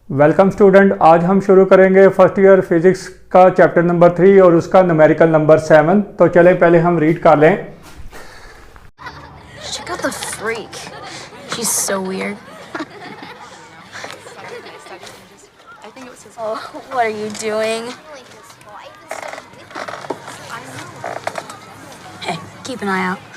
Welcome student. आज हम शुरू करेंगे फर्स्ट ईयर फिजिक्स का चैप्टर नंबर 3 और उसका न्यूमेरिकल नंबर 7। तो चलें पहले हम रीड कर लें। Check out the freak. She's so weird. Oh, what are you doing? Hey, keep an eye out.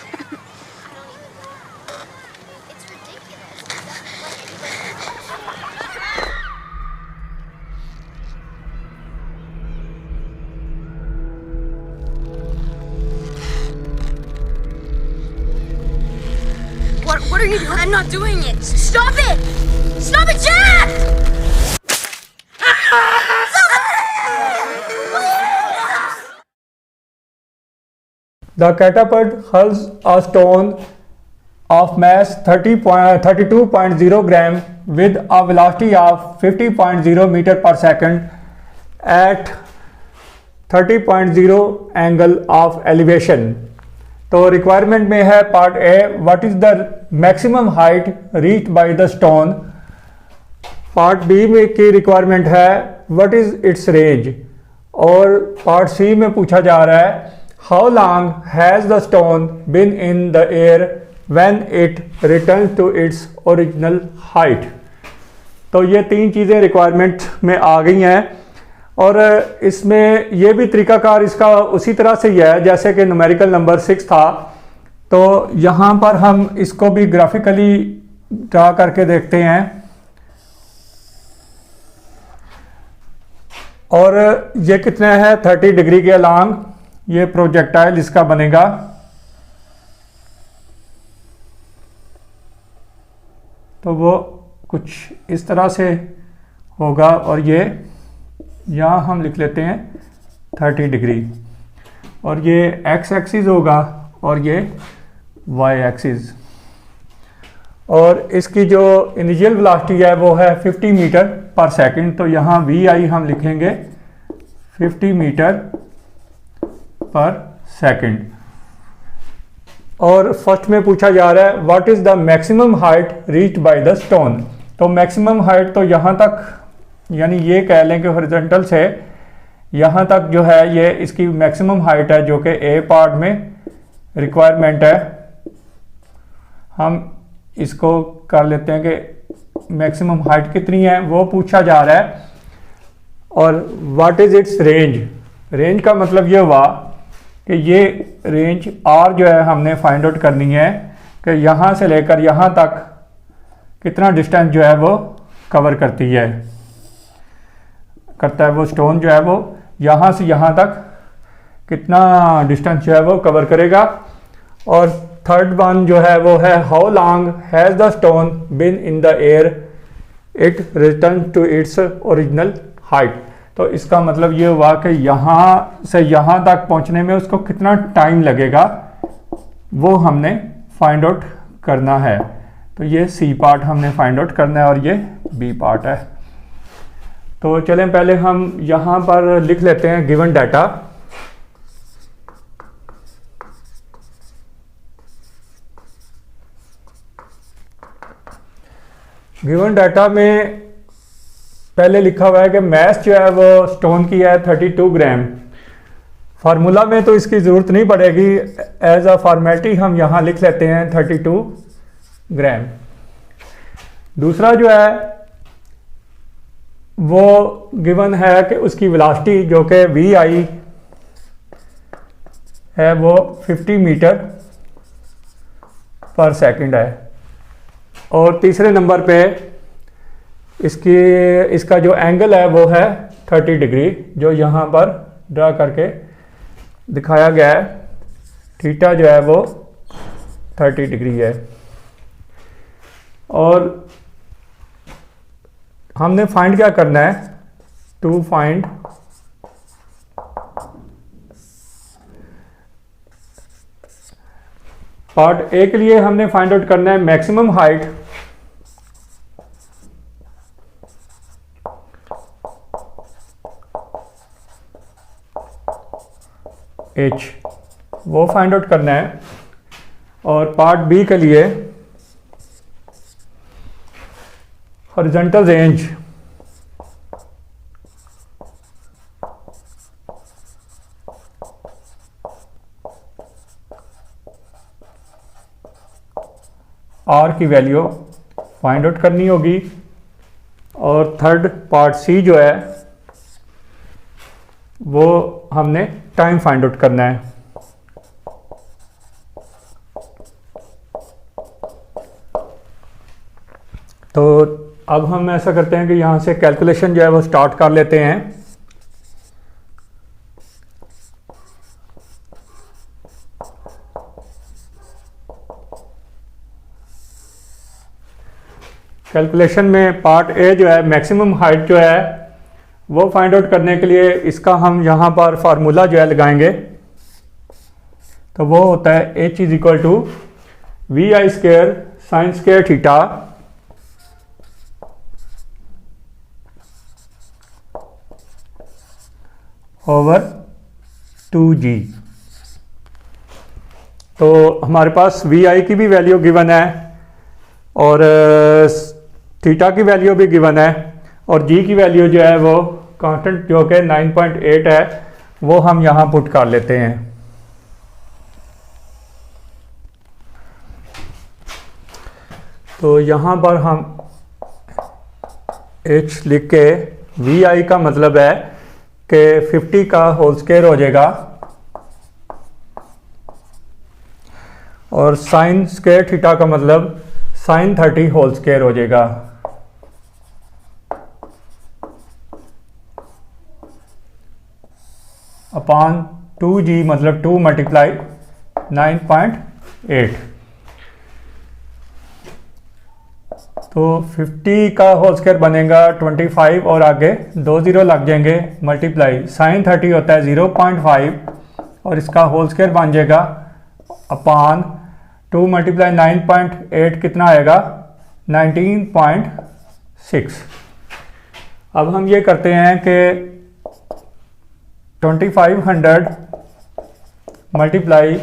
What are you doing? I'm not doing it. Stop it! Stop it, Jack! The catapult hurls a stone of mass 32.0 gram with a velocity of 50.0 meter per second at 30.0 angle of elevation। तो requirement में है part A, what is the maximum height reached by the stone. Part B में की requirement है what is its range. और part C में पूछा जा रहा है how long has the stone been in the air when it return to its original height. तो ये तीन चीज़ें रिक्वायरमेंट में आ गई हैं और इसमें यह भी तरीकाकार इसका उसी तरह से ही है जैसे कि न्यूमेरिकल नंबर 6 था। तो यहाँ पर हम इसको भी ग्राफिकली ड्रा करके देखते हैं और ये कितना है 30 डिग्री के अलॉन्ग ये प्रोजेक्टाइल इसका बनेगा। तो वो कुछ इस तरह से होगा और ये यहाँ हम लिख लेते हैं 30 डिग्री और ये एक्स एक्सिस होगा और ये वाई एक्सिस। और इसकी जो इनिशियल वेलोसिटी है वो है 50 मीटर पर सेकंड। तो यहाँ वी आई हम लिखेंगे 50 मीटर पर सेकंड। और फर्स्ट में पूछा जा रहा है what is the maximum height reached by the stone. तो मैक्सिमम हाइट तो यहाँ तक यानी ये कह लें कि हॉरिजॉन्टल से यहाँ तक जो है ये इसकी मैक्सिमम हाइट है जो कि ए पार्ट में रिक्वायरमेंट है। हम इसको कर लेते हैं कि मैक्सिमम हाइट कितनी है वो पूछा जा रहा है। और what is it's range. Range का मतलब ये हुआ कि ये रेंज आर जो है हमने फाइंड आउट करनी है कि यहाँ से लेकर यहाँ तक कितना डिस्टेंस जो है वो कवर करती है वो स्टोन जो है वो यहाँ से यहाँ तक कितना डिस्टेंस जो है वो कवर करेगा। और थर्ड वन जो है वो है how long has the stone been in the air it return to its original height. तो इसका मतलब ये हुआ कि यहाँ से यहाँ तक पहुँचने में उसको कितना टाइम लगेगा वो हमने फाइंड आउट करना है। तो ये सी पार्ट हमने फाइंड आउट करना है और ये बी पार्ट है। तो चलें पहले हम यहाँ पर लिख लेते हैं गिवन डाटा। गिवन डाटा में पहले लिखा हुआ है कि मैथ जो है वो स्टोन की है 32 ग्राम। फार्मूला में तो इसकी ज़रूरत नहीं पड़ेगी, एज अ फॉर्मेलिटी हम यहाँ लिख लेते हैं 32 ग्राम। दूसरा जो है वो गिवन है कि उसकी वेलोसिटी जो कि वी आई है वो 50 मीटर पर सेकंड है। और तीसरे नंबर पे इसका जो एंगल है वो है 30 डिग्री जो यहाँ पर ड्रा करके दिखाया गया है। थीटा जो है वो 30 डिग्री है। और हमने फाइंड क्या करना है टू फाइंड पार्ट ए के लिए हमने फाइंड आउट करना है मैक्सिमम हाइट एच वो फाइंड आउट करना है। और पार्ट बी के लिए हॉरिजॉन्टल रेंज की वैल्यू फाइंड आउट करनी होगी। और थर्ड पार्ट सी जो है वो हमने टाइम फाइंड आउट करना है। तो अब हम ऐसा करते हैं कि यहाँ से कैलकुलेशन जो है वो स्टार्ट कर लेते हैं। कैलकुलेशन में पार्ट ए जो है मैक्सिमम हाइट जो है वो फाइंड आउट करने के लिए इसका हम यहाँ पर फार्मूला जो है लगाएंगे। तो वो होता है h is equal to v I square sine square theta over 2g। तो हमारे पास वी आई की भी वैल्यू गिवन है और थीटा की वैल्यू भी गिवन है और जी की वैल्यू जो है वो कांस्टेंट जो कि 9.8 है वो हम यहाँ पुट कर लेते हैं। तो यहाँ पर हम h लिख के वी आई का मतलब है कि 50 का होल स्क्वायर हो जाएगा और साइन स्क्वायर थीटा का मतलब साइन 30 होल स्क्वायर हो जाएगा। अपॉन 2g मतलब 2 मल्टीप्लाई 9.8। तो 50 का होल स्क्वायर बनेगा 25 और आगे 2 जीरो लग जाएंगे मल्टीप्लाई साइन 30 होता है 0.5 और इसका होल स्क्वायर बन जाएगा अपॉन 2 मल्टीप्लाई 9.8 कितना आएगा 19.6। अब हम ये करते हैं कि 2500 मल्टीप्लाई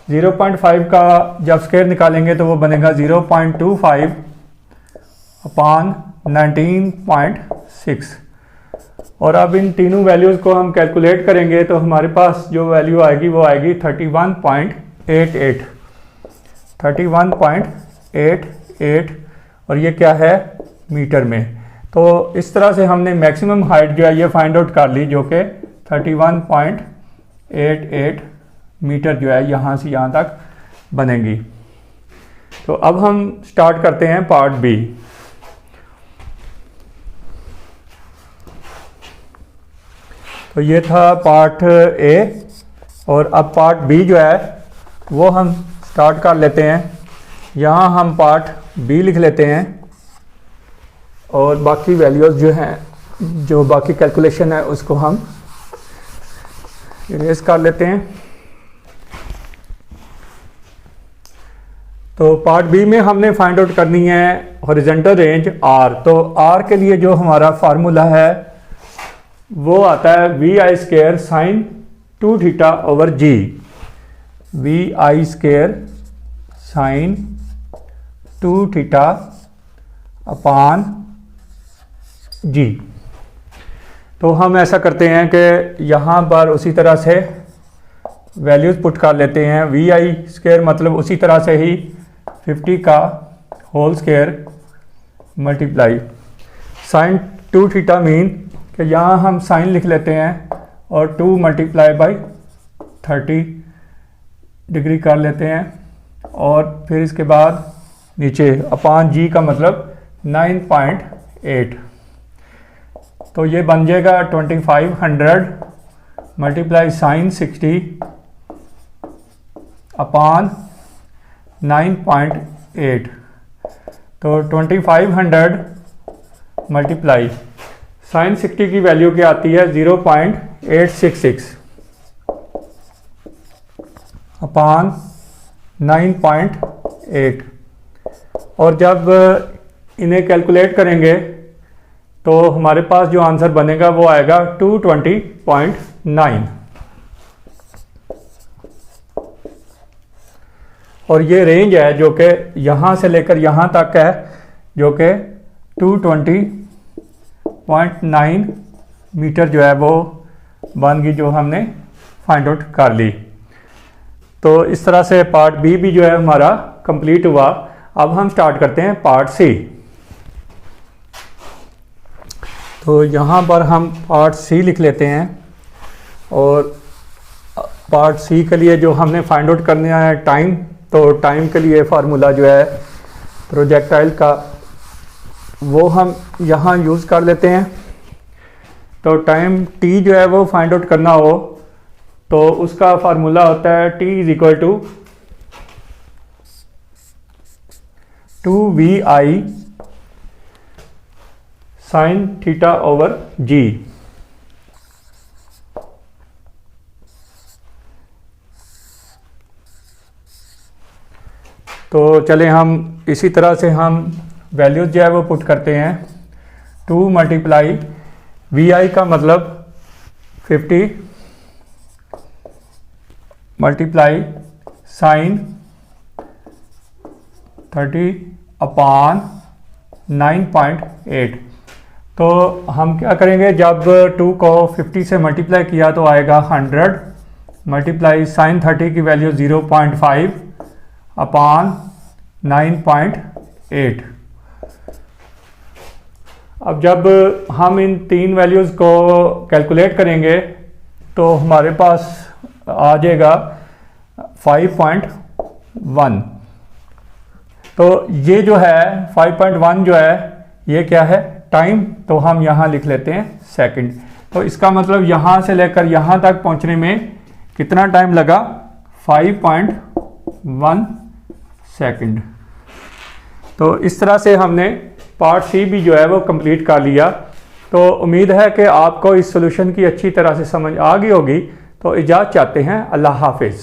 0.5 का जब स्क्वायर निकालेंगे तो वो बनेगा 0.25 अपॉन 19.6। और अब इन तीनों वैल्यूज़ को हम कैलकुलेट करेंगे तो हमारे पास जो वैल्यू आएगी वो आएगी 31.88 और ये क्या है मीटर में। तो इस तरह से हमने मैक्सिमम हाइट जो है ये फाइंड आउट कर ली जो कि 31.88 मीटर जो है यहाँ से यहाँ तक बनेगी। तो अब हम स्टार्ट करते हैं पार्ट बी। तो ये था पार्ट ए और अब पार्ट बी जो है वो हम स्टार्ट कर लेते हैं। यहाँ हम पार्ट बी लिख लेते हैं और बाकी वैल्यूज़ जो हैं जो बाकी कैलकुलेशन है उसको हम इरेज कर लेते हैं। तो पार्ट बी में हमने फाइंड आउट करनी है हॉरिजॉन्टल रेंज आर। तो आर के लिए जो हमारा फार्मूला है वो आता है वी आई square sine 2 theta over G. V आई square sine 2 theta upon G. तो हम ऐसा करते हैं कि यहाँ पर उसी तरह से वैल्यूज़ पुट कर लेते हैं। वी आई स्क्वायर मतलब उसी तरह से ही 50 का whole square multiply sine 2 theta mean कि यहाँ हम साइन लिख लेते हैं और 2 मल्टीप्लाई बाई 30 डिग्री कर लेते हैं और फिर इसके बाद नीचे अपान जी का मतलब 9.8। तो ये बन जाएगा 2500 मल्टीप्लाई साइन 60 अपान 9.8। तो 2500 मल्टीप्लाई साइन 60 की वैल्यू क्या आती है 0.866 अपान 9.8। और जब इन्हें कैलकुलेट करेंगे तो हमारे पास जो आंसर बनेगा वो आएगा 220.9। और ये रेंज है जो कि यहाँ से लेकर यहाँ तक है जो कि 220.9 मीटर जो है वो बन गई जो हमने फाइंड आउट कर ली। तो इस तरह से पार्ट बी भी जो है हमारा कंप्लीट हुआ। अब हम स्टार्ट करते हैं पार्ट सी। तो यहाँ पर हम पार्ट सी लिख लेते हैं और पार्ट सी के लिए जो हमने फाइंड आउट करना है टाइम, तो टाइम के लिए फार्मूला जो है प्रोजेक्टाइल का वो हम यहाँ यूज़ कर लेते हैं। तो टाइम टी जो है वो फाइंड आउट करना हो तो उसका फार्मूला होता है T is equal to 2vi sine theta over G. तो चलें हम इसी तरह से हम वैल्यूज जो है वो पुट करते हैं। 2 मल्टीप्लाई vi का मतलब 50 मल्टीप्लाई साइन 30 अपॉन 9.8। तो हम क्या करेंगे, जब 2 को 50 से मल्टीप्लाई किया तो आएगा 100 मल्टीप्लाई साइन 30 की वैल्यू 0.5 अपॉन 9.8। अब जब हम इन तीन वैल्यूज़ को कैलकुलेट करेंगे तो हमारे पास आ जाएगा 5.1। तो ये जो है 5.1 जो है ये क्या है, टाइम। तो हम यहाँ लिख लेते हैं सेकंड। तो इसका मतलब यहाँ से लेकर यहाँ तक पहुँचने में कितना टाइम लगा, 5.1 सेकंड। तो इस तरह से हमने पार्ट सी भी जो है वो कंप्लीट कर लिया। तो उम्मीद है कि आपको इस सॉल्यूशन की अच्छी तरह से समझ आ गई होगी। तो इजाज़त चाहते हैं, अल्लाह हाफिज़।